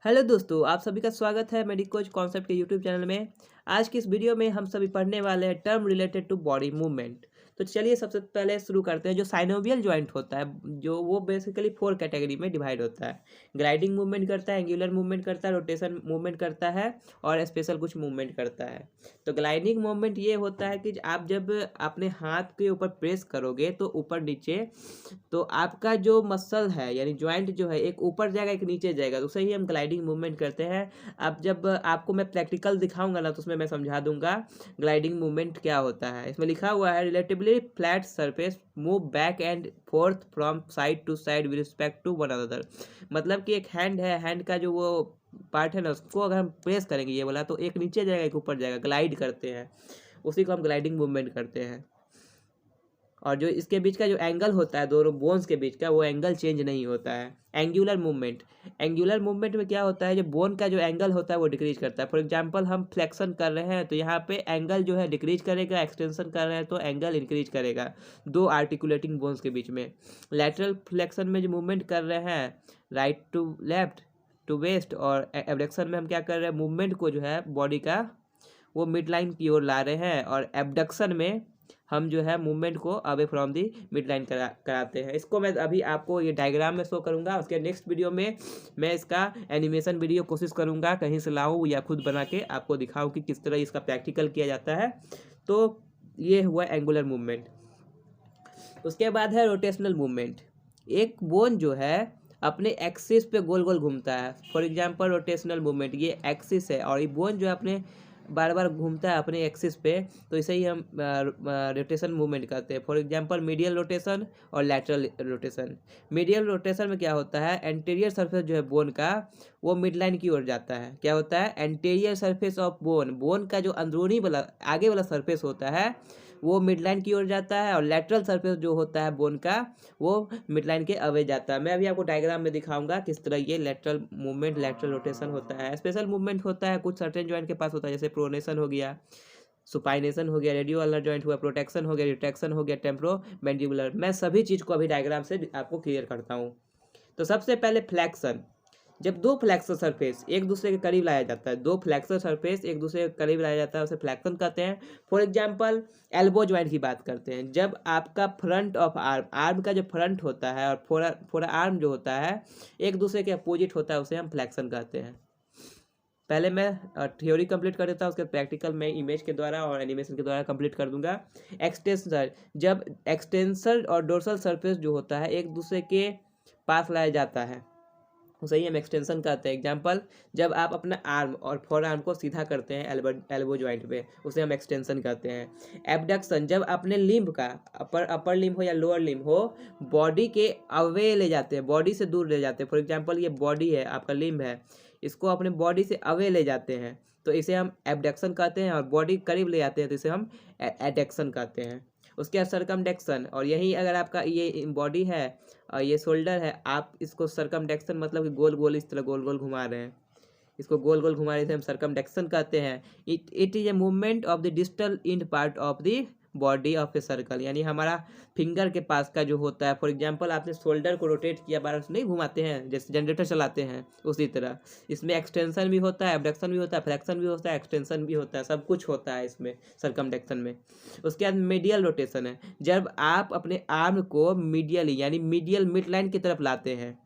Hello दोस्तों, आप सभी का स्वागत है मेडिकोज कॉन्सेप्ट के यूट्यूब चैनल में। आज की इस वीडियो में हम सभी पढ़ने वाले हैं term related to body movement. तो चलिए सबसे पहले शुरू करते हैं। जो साइनोवियल जॉइंट होता है जो वो बेसिकली 4 कैटेगरी में डिवाइड होता है। ग्लाइडिंग मूवमेंट करता है, एंगुलर मूवमेंट करता है, रोटेशन मूवमेंट करता है और स्पेशल कुछ मूवमेंट करता है। तो ग्लाइडिंग मूवमेंट ये होता है कि आप जब अपने हाथ के ऊपर प्रेस करोगे तो ऊपर नीचे, तो आपका जो मसल है यानी जॉइंट जो है एक ऊपर जाएगा एक नीचे जाएगा, तो उसे ही हम ग्लाइडिंग मूवमेंट करते हैं। अब जब आपको मैं प्रैक्टिकल दिखाऊंगा ना तो उसमें मैं समझा दूंगा ग्लाइडिंग मूवमेंट क्या होता है। इसमें लिखा हुआ है relatively flat surface move back and forth from side to side with respect to one another. मतलब कि एक हैंड है, हैंड का जो वो पार्ट है ना उसको अगर हम प्रेस करेंगे ये वाला तो एक नीचे जाएगा एक ऊपर जाएगा, ग्लाइड करते हैं, उसी को हम ग्लाइडिंग मूवमेंट करते हैं। और जो इसके बीच का जो एंगल होता है दोनों बोन्स के बीच का, वो एंगल चेंज नहीं होता है। एंगुलर मूवमेंट, एंगुलर मूवमेंट में क्या होता है, जो बोन का जो एंगल होता है वो डिक्रीज करता है। फॉर एग्जांपल हम फ्लेक्शन कर रहे हैं तो यहाँ पे एंगल जो है डिक्रीज करेगा, एक्सटेंशन कर रहे हैं तो एंगल इंक्रीज करेगा दो आर्टिकुलेटिंग बोन्स के बीच में। लैटरल फ्लेक्शन में जो मूवमेंट कर रहे हैं right to left to waist, और एबडक्शन में हम क्या कर रहे हैं, मूवमेंट को जो है बॉडी का वो मिड लाइन की ओर ला रहे हैं, और एबडक्शन में हम जो है मूवमेंट को away from the mid line कराते हैं। इसको मैं अभी आपको ये डायग्राम में शो करूंगा। उसके नेक्स्ट वीडियो में मैं इसका एनिमेशन वीडियो कोशिश करूंगा कहीं से लाऊं या खुद बना के आपको दिखाऊं कि किस तरह इसका प्रैक्टिकल किया जाता है। तो ये हुआ एंगुलर मूवमेंट। उसके बाद है रोटेशनल मूवमेंट। एक बोन जो है अपने एक्सिस पे गोल गोल घूमता है। फॉर एग्जांपल रोटेशनल मूवमेंट, ये एक्सिस है और ये बोन जो है अपने बार बार घूमता है अपने एक्सिस पे, तो इसे ही हम रोटेशन मूवमेंट करते हैं। फॉर एग्जांपल मीडियल रोटेशन और लैटरल रोटेशन। मीडियल रोटेशन में क्या होता है, एंटीरियर सरफेस जो है बोन का वो मिड लाइन की ओर जाता है। क्या होता है, anterior surface of bone, bone का जो अंदरूनी वाला आगे वाला सरफेस होता है वो मिड लाइन की ओर जाता है, और लैटरल सरफेस जो होता है बोन का वो मिड लाइन के अवे जाता है। मैं अभी आपको डायग्राम में दिखाऊंगा किस तरह ये लैटरल मूवमेंट लैटरल रोटेशन होता है। स्पेशल मूवमेंट होता है कुछ सर्टेन जॉइंट के पास होता है, जैसे प्रोनेशन हो गया, सुपाइनेशन हो गया, रेडियो अल्नर जॉइंट हुआ, प्रोटेक्शन हो गया, रिट्रैक्शन हो गया, टेम्प्रो मैंडिबुलर। मैं सभी चीज़ को अभी डायग्राम से आपको क्लियर करता हूँ। तो सबसे पहले फ्लैक्शन। जब दो फ्लैक्सर सरफेस एक दूसरे के करीब लाया जाता है, दो फ्लैक्सर सरफेस एक दूसरे के करीब लाया जाता है, उसे फ्लैक्शन कहते हैं। फॉर एग्जांपल एल्बो जॉइंट की बात करते हैं। जब आपका फ्रंट ऑफ आर्म, आर्म का जो फ्रंट होता है और फोर आर्म जो होता है एक दूसरे के अपोजिट होता है, उसे हम फ्लैक्शन कहते हैं। पहले मैं थ्योरी कंप्लीट कर देता हूँ, उसके प्रैक्टिकल मैं इमेज के द्वारा और एनिमेशन के द्वारा कंप्लीट कर दूंगा। एक्सटेंसर, जब एक्सटेंसर और डोर्सल सरफेस जो होता है एक दूसरे के पास लाया जाता है उसे ही हम एक्सटेंशन कहते हैं। एग्जांपल, जब आप अपना आर्म और फोर आर्म को सीधा करते हैं एल्बो जॉइंट पे, उसे हम एक्सटेंशन कहते हैं। एबडक्शन, जब अपने लिम्ब का अपर लिम्ब हो या लोअर लिम्ब हो बॉडी के अवे ले जाते हैं, बॉडी से दूर ले जाते हैं। फॉर एग्जांपल ये बॉडी है, आपका लिम्ब है, इसको अपने बॉडी से अवे ले जाते हैं तो इसे हम एबडक्शन कहते हैं, और बॉडी करीब ले जाते हैं तो इसे हम एडक्शन कहते हैं। उसके बाद सरकमडेक्शन, और यही अगर आपका ये बॉडी है और ये शोल्डर है, आप इसको सरकमडेक्शन मतलब कि गोल गोल इस तरह गोल गोल घुमा रहे हैं, इसको गोल गोल घुमा रहे थे, हम सरकमडेक्शन कहते हैं। It is a movement of the distal end part of the body of a circle, यानी हमारा फिंगर के पास का जो होता है। फॉर एग्जांपल आपने शोल्डर को रोटेट किया, बार नहीं घुमाते हैं जैसे जनरेटर चलाते हैं, उसी तरह इसमें एक्सटेंशन भी होता है, एबडक्शन भी होता है, फ्लेक्शन भी होता है, एक्सटेंशन भी होता है, सब कुछ होता है इसमें सरकमडेक्शन में। उसके बाद मीडियल रोटेशन है, जब आप अपने आर्म को मीडियली यानी मीडियल मिड लाइन की तरफ लाते हैं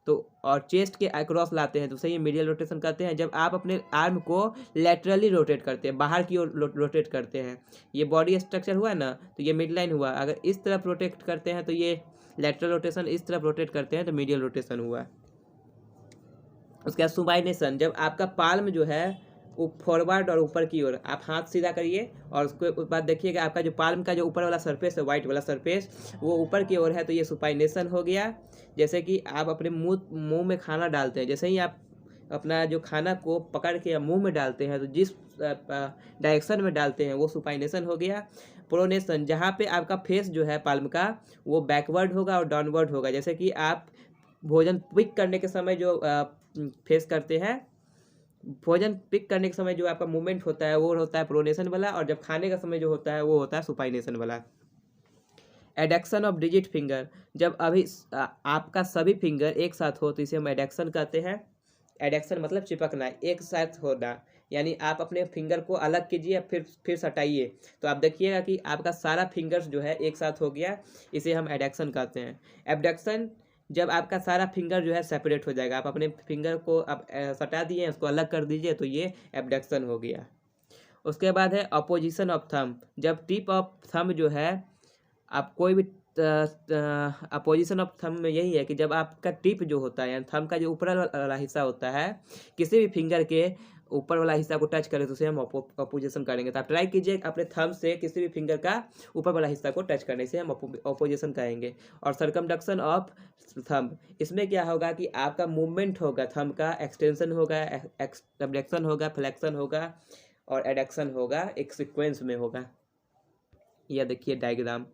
तो, और चेस्ट के अक्रॉस लाते हैं तो सही मीडियल रोटेशन कहते हैं। जब आप अपने आर्म को लेटरली रोटेट करते हैं, बाहर की ओर रोटेट करते हैं, ये बॉडी स्ट्रक्चर हुआ ना तो ये मिड लाइन हुआ। अगर इस तरफ रोटेट करते हैं तो ये लेटरल रोटेशन, इस तरफ रोटेट करते हैं तो मीडियल रोटेशन हुआ। उसके बाद सुपाइनेशन, जब आपका पाल्म जो है वो फॉरवर्ड और ऊपर की ओर, आप हाथ सीधा करिए और उसके बाद देखिएगा आपका जो पाल्म का जो ऊपर वाला सरफेस है, वाइट वाला सरफेस, वो ऊपर की ओर है तो ये सुपाइनेशन हो गया। जैसे कि आप अपने मुंह में खाना डालते हैं, जैसे ही आप अपना जो खाना को पकड़ के मुंह में डालते हैं तो जिस डायरेक्शन में डालते हैं वो सुपाइनेशन हो गया। प्रोनेशन, जहाँ पे आपका फेस जो है पाल्म का वो बैकवर्ड होगा और डाउनवर्ड होगा। जैसे कि आप भोजन पिक करने के समय जो फेस करते हैं, भोजन पिक करने के समय जो आपका मूवमेंट होता है वो होता है प्रोनेशन वाला, और जब खाने का समय जो होता है वो होता है सुपाइनेशन वाला। एडक्शन ऑफ डिजिट फिंगर, जब अभी आपका सभी फिंगर एक साथ हो तो इसे हम एडक्शन कहते हैं। एडेक्शन मतलब चिपकना, एक साथ होना, यानी आप अपने फिंगर को अलग कीजिए फिर सटाइए, तो आप देखिएगा कि आपका सारा फिंगर्स जो है एक साथ हो गया, इसे हम एडेक्शन कहते हैं। एबडक्शन जब आपका सारा फिंगर जो है सेपरेट हो जाएगा, आप अपने फिंगर को आप सटा दिए, उसको अलग कर दीजिए, तो ये एबडक्शन हो गया। उसके बाद है अपोजिशन ऑफ थंब, जब टिप ऑफ थंब जो है आप कोई भी अपोजिशन ऑफ थंब में यही है कि जब आपका टिप जो होता है यानी थंब का जो ऊपर वाला हिस्सा होता है किसी भी फिंगर के ऊपर वाला हिस्सा को टच करें तो उसे हम अपोजिशन करेंगे। तो आप ट्राई कीजिए अपने थंब से किसी भी फिंगर का ऊपर वाला हिस्सा को टच करने से हम अपोजिशन कहेंगे। और सर्कमडक्शन ऑफ थंब, इसमें क्या होगा कि आपका मूवमेंट होगा, थंब का एक्सटेंशन होगा, एब्डक्शन होगा, फ्लेक्शन होगा और एडक्शन होगा, एक सीक्वेंस में होगा। यह देखिए डायग्राम।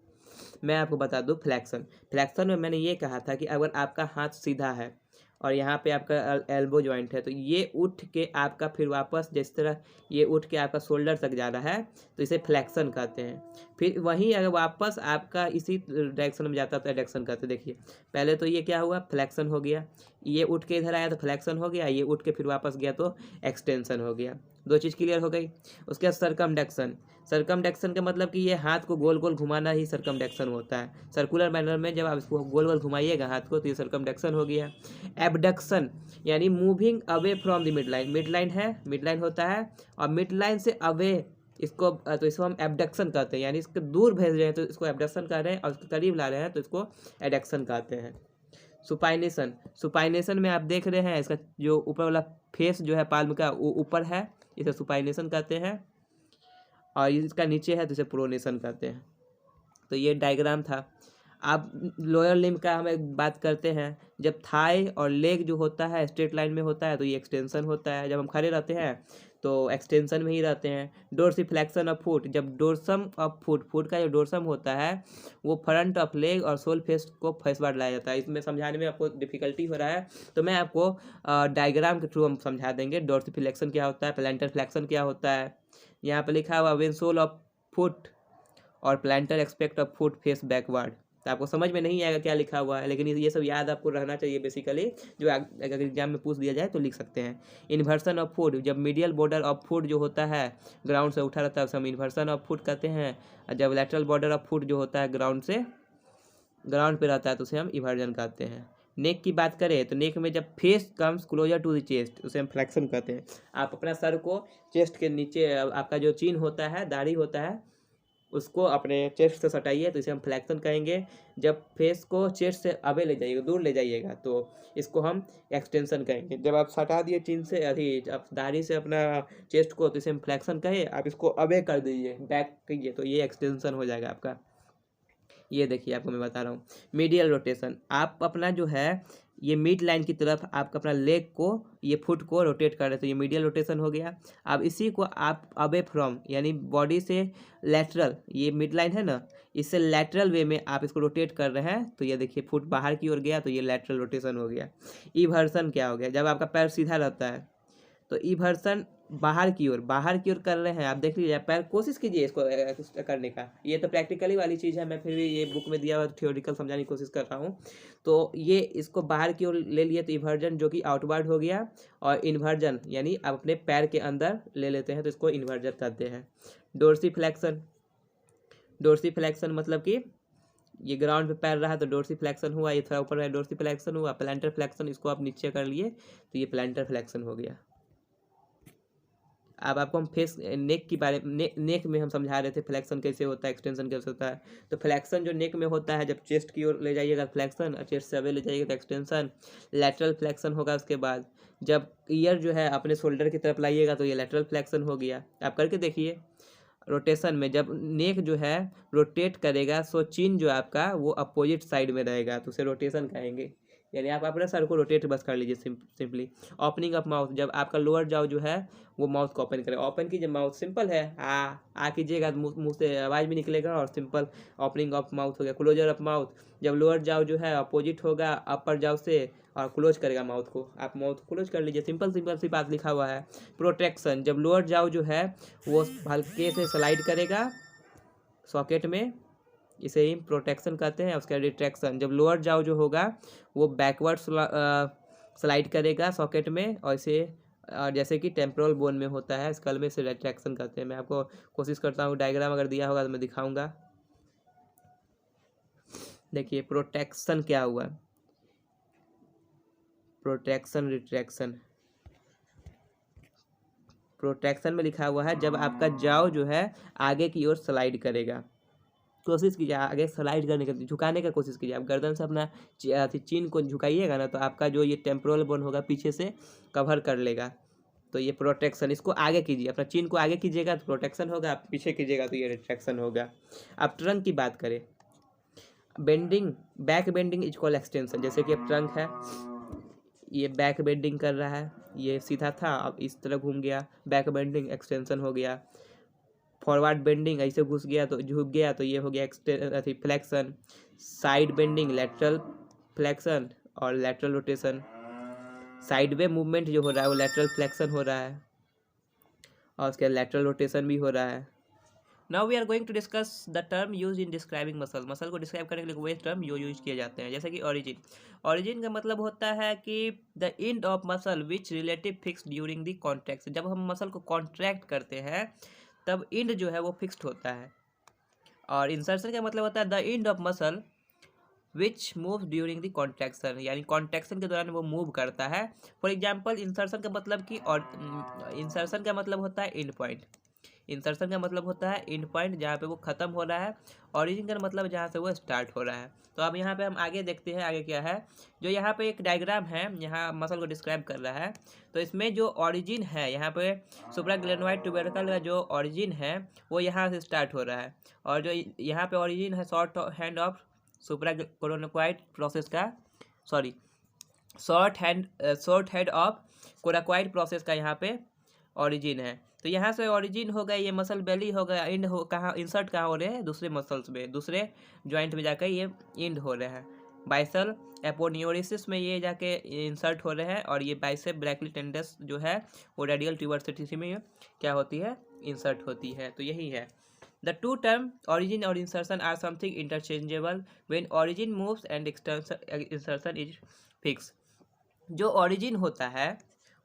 मैं आपको बता दूं फ्लैक्शन में मैंने ये कहा था कि अगर आपका हाथ सीधा है और यहाँ पे आपका एल्बो जॉइंट है तो ये उठ के आपका फिर वापस जिस तरह ये उठ के आपका शोल्डर तक जा रहा है तो इसे फ्लैक्शन कहते हैं। फिर वहीं अगर वापस आपका इसी डायरेक्शन में जाता है तो एडक्शन कहते हैं। देखिए पहले तो ये क्या हुआ, फ्लैक्शन हो गया, ये उठ के इधर आया तो फ्लैक्शन हो गया, ये उठ के फिर वापस गया तो एक्सटेंशन हो गया। दो चीज़ क्लियर हो गई। उसके बाद सर्कमडक्शन का मतलब कि ये हाथ को गोल गोल घुमाना ही सर्कमडक्शन होता है। सर्कुलर मैनर में जब आप इसको गोल गोल घुमाइएगा हाथ को तो ये सर्कमडक्शन हो गया। एबडक्शन यानी moving away from the mid line, mid line है, मिड लाइन होता है और मिड लाइन से अवे इसको तो इसको हम एबडक्शन कहते हैं, यानी इसको दूर भेज रहे हैं तो इसको एबडक्शन कह रहे हैं और इसको करीब ला रहे हैं तो इसको एडक्शन कहते हैं। सुपाइनेशन में आप देख रहे हैं इसका जो ऊपर वाला फेस जो है पाल्म का वो ऊपर है, इसे सुपाइनेशन कहते हैं, और इसका नीचे है तो इसे प्रोनेशन कहते हैं। तो ये डायग्राम था। आप लोअर लिम्ब का हमें बात करते हैं, जब थाई और लेग जो होता है स्ट्रेट लाइन में होता है तो ये एक्सटेंशन होता है, जब हम खड़े रहते हैं तो एक्सटेंशन में ही रहते हैं। डोर्सिफ्लेक्शन ऑफ फुट, जब डोर्सम ऑफ फुट का जो डोर्सम होता है वो फ्रंट ऑफ लेग और सोल फेस को फेसवार्ड लाया जाता है। इसमें समझाने में आपको डिफिकल्टी हो रहा है तो मैं आपको डायग्राम के थ्रू हम समझा देंगे। डोर्सिफ्लेक्शन क्या होता है, प्लांटर फ्लेक्शन क्या होता है। यहाँ पे लिखा हुआ व्हेन सोल ऑफ फुट और planter expect of foot face backward, तो आपको समझ में नहीं आएगा क्या लिखा हुआ है, लेकिन ये सब याद आपको रहना चाहिए बेसिकली, जो अगर एग्जाम में पूछ दिया जाए तो लिख सकते हैं। इन्वर्सन ऑफ फुट, जब मीडियल बॉर्डर ऑफ फुट जो होता है ग्राउंड से उठा रहता है उसे हम इन्वर्सन ऑफ फुट कहते हैं, और जब लेटरल बॉर्डर ऑफ फुट जो होता है ग्राउंड पे रहता है तो उसे हम इवर्जन कहते हैं। नेक की बात करें तो नेक में जब face comes closer to the chest उसे हम फ्लेक्शन कहते हैं। आप अपना सर को चेस्ट के नीचे, आपका जो चिन होता है, दाढ़ी होता है, उसको अपने चेस्ट से सटाइए तो इसे हम फ्लेक्शन कहेंगे। जब फेस को चेस्ट से अबे ले जाइएगा, दूर ले जाइएगा तो इसको हम एक्सटेंशन कहेंगे। जब आप सटा दिए चिन से आप दाढ़ी से अपना चेस्ट को तो इसे हम फ्लेक्शन कहें। आप इसको अबे कर दीजिए, बैक कीजिए तो ये एक्सटेंशन हो जाएगा आपका। ये देखिए आपको मैं बता रहा हूँ मीडियल रोटेशन, आप अपना जो है ये मिड लाइन की तरफ आप अपना लेग को, ये फुट को रोटेट कर रहे हैं तो ये मीडियल रोटेशन हो गया। अब इसी को आप अवे फ्रॉम यानी बॉडी से लेटरल, ये मिड लाइन है ना, इससे लेटरल वे में आप इसको रोटेट कर रहे हैं तो ये देखिए फुट बाहर की ओर गया तो ये लेटरल रोटेशन हो गया। इवर्सन क्या हो गया, जब आपका पैर सीधा रहता है तो इवर्सन बाहर की ओर कर रहे हैं। आप देख लीजिए, पैर कोशिश कीजिए इसको करने का, ये तो प्रैक्टिकली वाली चीज़ है, मैं फिर भी ये बुक में दिया हुआ थ्योरेटिकल समझाने की कोशिश कर रहा हूँ। तो ये इसको बाहर की ओर ले लिए तो इवर्जन जो कि आउटवर्ड हो गया, और इन्वर्जन यानी आप अपने पैर के अंदर ले लेते हैं तो इसको इन्वर्जन कहते हैं। डोर्सीफ्लेक्शन मतलब कि ये ग्राउंड पे पैर रहा तो डोर्सीफ्लेक्शन हुआ, ये थोड़ा ऊपर है डोर्सीफ्लेक्शन हुआ। प्लांटर फ्लेक्शन, इसको आप नीचे कर लिए तो ये प्लांटर फ्लेक्शन हो गया। अब आपको हम फेस नेक की बारे में नेक में हम समझा रहे थे फ्लेक्शन कैसे होता है, एक्सटेंशन कैसे होता है। तो फ्लेक्शन जो नेक में होता है, जब चेस्ट की ओर ले जाइएगा फ्लेक्शन और चेस्ट से अवे ले जाइएगा तो एक्सटेंशन। लेटरल फ्लेक्शन होगा उसके बाद, जब ईयर जो है अपने शोल्डर की तरफ लाइएगा तो ये लेटरल फ्लेक्शन हो गया। आप करके देखिए। रोटेशन में जब नेक जो है रोटेट करेगा सो चिन जो आपका वो अपोजिट साइड में रहेगा तो उसे रोटेशन कहेंगे, यानी आप अपने सर को रोटेट बस कर लीजिए सिंपली। ओपनिंग ऑफ माउथ, जब आपका लोअर जाओ जो है वो माउथ को ओपन करेगा, ओपन कीजिए माउथ, सिंपल है, आ कीजिएगा मुंह से आवाज़ भी निकलेगा और सिंपल ओपनिंग ऑफ माउथ हो गया। क्लोजर ऑफ माउथ, जब लोअर जाओ जो है अपोजिट होगा अपर जाओ से और क्लोज करेगा माउथ को, आप माउथ क्लोज कर लीजिए, सिंपल सी बात लिखा हुआ है। प्रोटेक्शन, जब लोअर जाओ जो है वो हल्के से स्लाइड करेगा सॉकेट में, इसे ही प्रोटेक्शन कहते हैं। उसका रिट्रैक्शन, जब लोअर जाओ जो होगा वो बैकवर्ड स्लाइड करेगा सॉकेट में, और इसे जैसे कि टेम्पोरल बोन में होता है, स्कल में इसे रिट्रैक्शन करते हैं। मैं आपको कोशिश करता हूँ, डायग्राम अगर दिया होगा तो मैं दिखाऊंगा। देखिए प्रोटेक्शन क्या हुआ, प्रोटेक्शन रिट्रैक्शन। प्रोटेक्शन में लिखा हुआ है जब आपका जाव जो है आगे की ओर स्लाइड करेगा, कोशिश कीजिए आगे स्लाइड करने की, झुकाने का कोशिश कीजिए। आप गर्दन से अपना चीन को झुकाइएगा ना, तो आपका जो ये टेम्पोरल बोन होगा पीछे से कवर कर लेगा। तो ये प्रोटेक्शन, इसको आगे कीजिए, अपना चीन को आगे कीजिएगा तो प्रोटेक्शन होगा, आप पीछे कीजिएगा तो ये रिट्रैक्शन होगा। अब ट्रंक की बात करें, bending, back bending is called extension. जैसे कि अब ट्रंक है, ये बैक बेंडिंग कर रहा है, ये सीधा था अब इस तरह घूम गया, बैक बेंडिंग एक्सटेंशन हो गया। फॉरवर्ड बेंडिंग, ऐसे घुस गया तो झुक गया तो ये हो गया flexion. Side bending lateral flexion और लेटरल रोटेशन। साइडवे मूवमेंट जो हो रहा है वो लेटरल फ्लेक्शन हो रहा है, और उसके लेटरल रोटेशन भी हो रहा है। Now we are going to discuss the term use in describing muscle. Muscle को डिस्क्राइब करने के लिए वही टर्म यूज किए जाते हैं, जैसे कि ओरिजिन। ओरिजिन का मतलब होता है कि the end of muscle which relative fix during the contraction. जब हम मसल को कॉन्ट्रैक्ट करते हैं तब एंड जो है वो फिक्स्ड होता है। और इंसर्शन का मतलब होता है the end of muscle which move during the contraction, यानी कॉन्ट्रैक्शन के दौरान वो मूव करता है। फॉर एग्जाम्पल इंसर्शन का मतलब कि, और इंसर्शन का मतलब होता है एंड पॉइंट। इंसर्शन का मतलब होता है एंड पॉइंट, जहाँ पे वो खत्म हो रहा है। ओरिजिन का मतलब जहाँ से वो स्टार्ट हो रहा है। तो अब यहाँ पे हम आगे देखते हैं आगे क्या है। जो यहाँ पे एक डायग्राम है, यहाँ मसल को डिस्क्राइब कर रहा है। तो इसमें जो ओरिजिन है, यहाँ पे सुप्राग्लेनोइड ट्यूबरकल का जो ओरिजिन है वो यहाँ से स्टार्ट हो रहा है, और जो यहाँ पे ओरिजिन है शॉर्ट हैंड ऑफ सुप्राकोराकोइड प्रोसेस का, sorry short head of coracoid process का यहाँ पे ओरिजिन है। तो यहाँ से ओरिजिन हो गया, ये मसल बेली हो गया, एंड हो कहाँ, इंसर्ट कहाँ हो रहे हैं, दूसरे मसल्स में, दूसरे जॉइंट में जाकर ये एंड हो रहे हैं। बाइसल एपोन्यूरिसिस में ये जाके इंसर्ट हो रहे हैं, और ये बाइसेप ब्रैकियल टेंडस जो है वो रेडियल ट्यूबरसिटी में क्या होती है, इंसर्ट होती है। तो यही है। The two term origin और insertion are something interchangeable when origin moves and insertion is fixed। जो origin होता है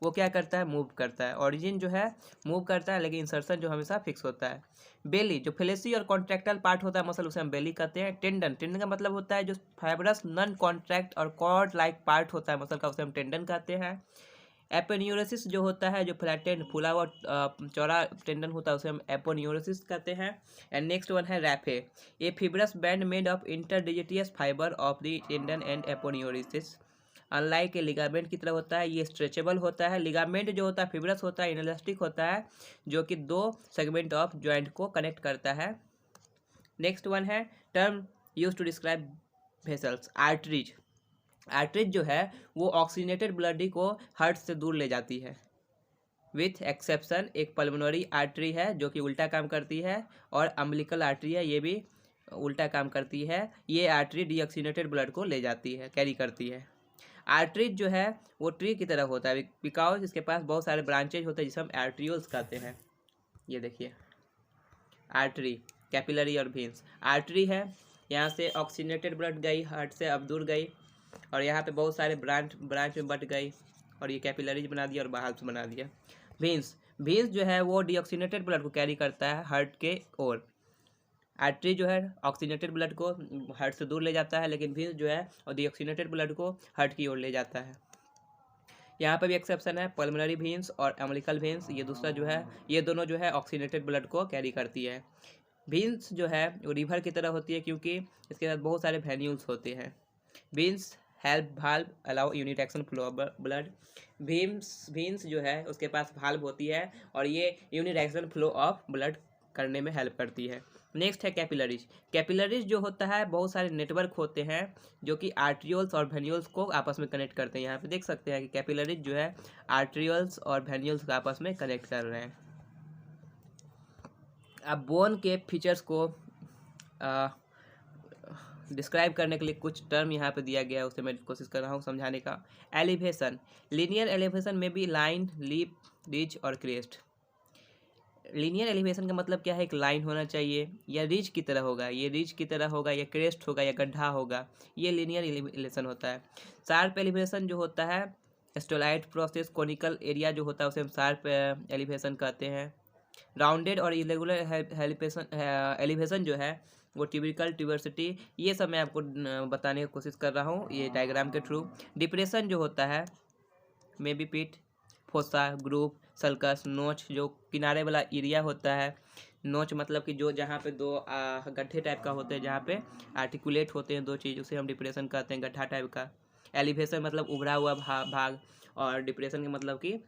वो क्या करता है, मूव करता है। origin जो है मूव करता है, लेकिन इंसर्शन जो हमेशा फिक्स होता है। बेली, जो फ्लेसी और कॉन्ट्रैक्टल पार्ट होता है मसल, उसे हम बेली कहते हैं। टेंडन, टेंडन का मतलब होता है जो फाइब्रस नॉन कॉन्ट्रैक्ट और कॉर्ड लाइक पार्ट होता है मसल का, उसे हम टेंडन कहते हैं। एपोन्यूरोसिस जो होता है, जो फ्लैटेंड फुला हुआ चौड़ा टेंडन होता है, उसे हम एपोन्यूरोसिस कहते हैं। एंड नेक्स्ट वन है raphe, a fibrous band made of interdigitating fibre of the tendon and aponeurosis. Unlike a ligament की तरह होता है, ये स्ट्रेचेबल होता है। लिगामेंट जो होता है फिब्रस होता है, इनलास्टिक होता है, जो कि दो सेगमेंट ऑफ जॉइंट को कनेक्ट करता है। नेक्स्ट वन है term use to describe vessels, arteries. Arteries जो है वो ऑक्सीजनेटेड ब्लड को हार्ट से दूर ले जाती है, विथ एक्सेप्शन एक पल्मोनरी आर्टरी है जो कि उल्टा काम करती है, और अम्बिलिकल आर्टरी है, ये भी उल्टा काम करती है। ये आर्टरी डीऑक्सीजनेटेड ब्लड को ले जाती है, कैरी करती है। आर्टरीज जो है वो ट्री की तरह होता है, बिकॉज इसके पास बहुत सारे ब्रांचेज होते हैं जिसे हम आर्ट्रियोल्स कहते हैं। ये देखिए आर्टरी, कैपिलरी और वेन्स। आर्टरी है, यहाँ से ऑक्सीजनेटेड ब्लड गई हार्ट से, अब दूर गई, और यहाँ पे बहुत सारे ब्रांच में बट गई, और ये कैपिलरीज बना दिया और बाहर बना दिया। वेन्स, वेन्स जो है वो डीऑक्सीजनेटेड ब्लड को कैरी करता है हार्ट के ओर। आर्टरी जो है ऑक्सीजनेटेड ब्लड को हार्ट से दूर ले जाता है, लेकिन वेन्स जो है और डीऑक्सीजनेटेड ब्लड को हार्ट की ओर ले जाता है। यहाँ पर भी एक्सेप्शन है, पल्मोनरी वेन्स और अम्बिलिकल वेन्स, ये दूसरा जो है, ये दोनों जो है ऑक्सीजनेटेड ब्लड को कैरी करती है। वेन्स जो है वो रिवर की तरह होती है क्योंकि इसके साथ बहुत सारे वेन्यूल्स होते हैं। Veins help valve allow unit action flow blood. Veins जो है उसके पास वाल्व होती है, और ये unit action flow of blood करने में हेल्प करती है। नेक्स्ट है कैपिलरीज। कैपिलरीज जो होता है बहुत सारे नेटवर्क होते हैं जो कि आर्ट्रियोल्स और वेन्यूल्स को आपस में कनेक्ट करते हैं। यहाँ पे देख सकते हैं कि कैपिलरीज जो है आर्ट्रियोल्स और वेन्यूल्स को आपस में कनेक्ट कर रहे हैं। अब बोन के फीचर्स को डिस्क्राइब करने के लिए कुछ टर्म यहाँ पे दिया गया है, उसे मैं कोशिश कर रहा हूँ समझाने का। एलिवेशन, लीनियर एलिवेशन में भी लाइन, लीप, रिज और क्रेस्ट। लीनियर एलिवेशन का मतलब क्या है, एक लाइन होना चाहिए, या रिज की तरह होगा, ये रिज की तरह होगा, या क्रेस्ट होगा, या गड्ढा होगा, ये लीनियर एलिवेशन होता है। शार्प एलिवेशन जो होता है स्टेलाइट प्रोसेस कोनिकल एरिया जो होता है उसे हम शार्प एलिवेशन कहते हैं। राउंडेड और इरेगुलर एलिवेशन जो है वो टिपिकल ट्यूबर्सिटी, ये सब मैं आपको बताने की कोशिश कर रहा हूँ ये डायग्राम के थ्रू। डिप्रेशन जो होता है may be pit, fossa, groove, sulcus, notch जो किनारे वाला एरिया होता है। नोच मतलब कि जो जहाँ पे दो गड्ढे टाइप का होते हैं, जहाँ पे आर्टिकुलेट होते हैं दो चीज़, उसे हम डिप्रेशन कहते हैं, गड्ढा टाइप का। एलिवेशन मतलब उभरा हुआ भाग, और डिप्रेशन का मतलब कि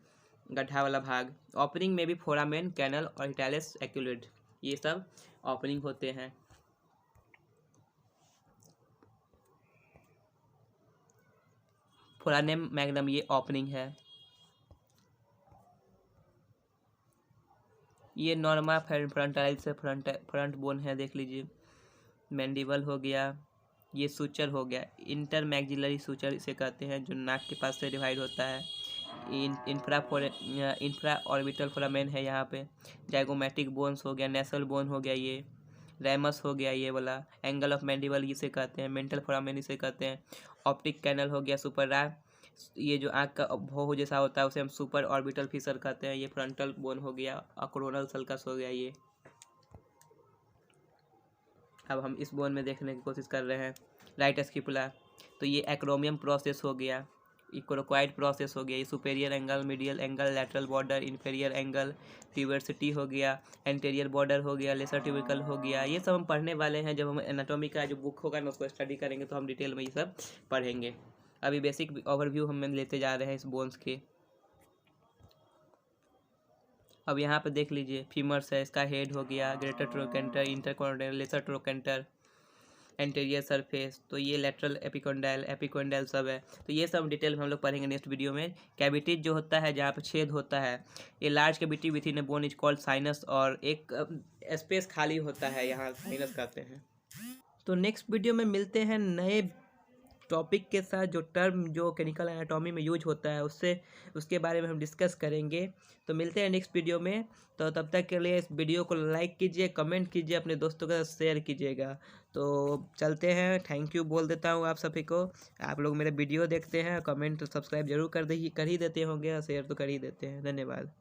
गड्ढा वाला भाग। ओपनिंग में भी फोरामेन, कैनल और हिटालिस एक्यूलेट, ये सब ओपनिंग होते हैं। फोरानेम मैग्नम ये ओपनिंग है। ये नॉर्मा फ्रंटाइल से फ्रंट बोन है, देख लीजिए। मैंडिबल हो गया, ये सूचर हो गया। इंटर मैक्सिलरी सूचर इसे कहते हैं, जो नाक के पास से डिवाइड होता है। इंफ्रा ऑर्बिटल फोरामेन है यहाँ पे। जाइगोमेटिक बोन्स हो गया, नेसल बोन हो गया, ये रैमस हो गया, ये वाला एंगल ऑफ मैंडिबल इसे कहते हैं। मेंटल फोरामेन इसे कहते हैं। ऑप्टिक कैनल हो गया, सुपर ये जो आँख का भौं जैसा होता है उसे हम सुपर ऑर्बिटल फिशर कहते हैं। ये फ्रंटल बोन हो गया। अक्रोनल सल्कस हो गया ये। अब हम इस बोन में देखने की कोशिश कर रहे हैं। राइट स्किपुला, तो ये एक्रोमियम प्रोसेस हो गया। इकोरोक्वाइड प्रोसेस हो गया। ये superior angle, medial angle, lateral border, inferior angle, ट्यूबर्सिटी हो गया, एंटेरियर बॉर्डर हो गया, लेसर ट्यूबिकल हो गया। ये सब हम पढ़ने वाले हैं। जब हम एनाटॉमी का जो बुक होगा ना उसको स्टडी करेंगे तो हम डिटेल में ये सब पढ़ेंगे। अभी बेसिक ओवरव्यू हम लेते जा रहे हैं इस बोन्स के। अब यहाँ पे देख लीजिए, फीमर्स है, इसका हेड हो गया, greater trochanter, intercondylar, lesser trochanter, anterior surface, तो ये लेटरल एपिकोंडाइल सब है। तो ये सब डिटेल में हम लोग पढ़ेंगे नेक्स्ट वीडियो में। कैविटीज जो होता है, जहाँ पे छेद होता है, ये large cavity with in A bone is called sinus, और एक स्पेस खाली होता है यहाँ साइनस कहते हैं। तो नेक्स्ट वीडियो में मिलते हैं नए टॉपिक के साथ, जो टर्म जो क्लिनिकल एनाटॉमी में यूज होता है उसके बारे में हम डिस्कस करेंगे। तो मिलते हैं नेक्स्ट वीडियो में। तो तब तक के लिए इस वीडियो को लाइक कीजिए, कमेंट कीजिए, अपने दोस्तों के साथ शेयर कीजिएगा। तो चलते हैं, थैंक यू बोल देता हूँ आप सभी को। आप लोग मेरे वीडियो देखते हैं, कमेंट सब्सक्राइब जरूर कर ही देते होंगे, और शेयर तो कर ही देते हैं। धन्यवाद।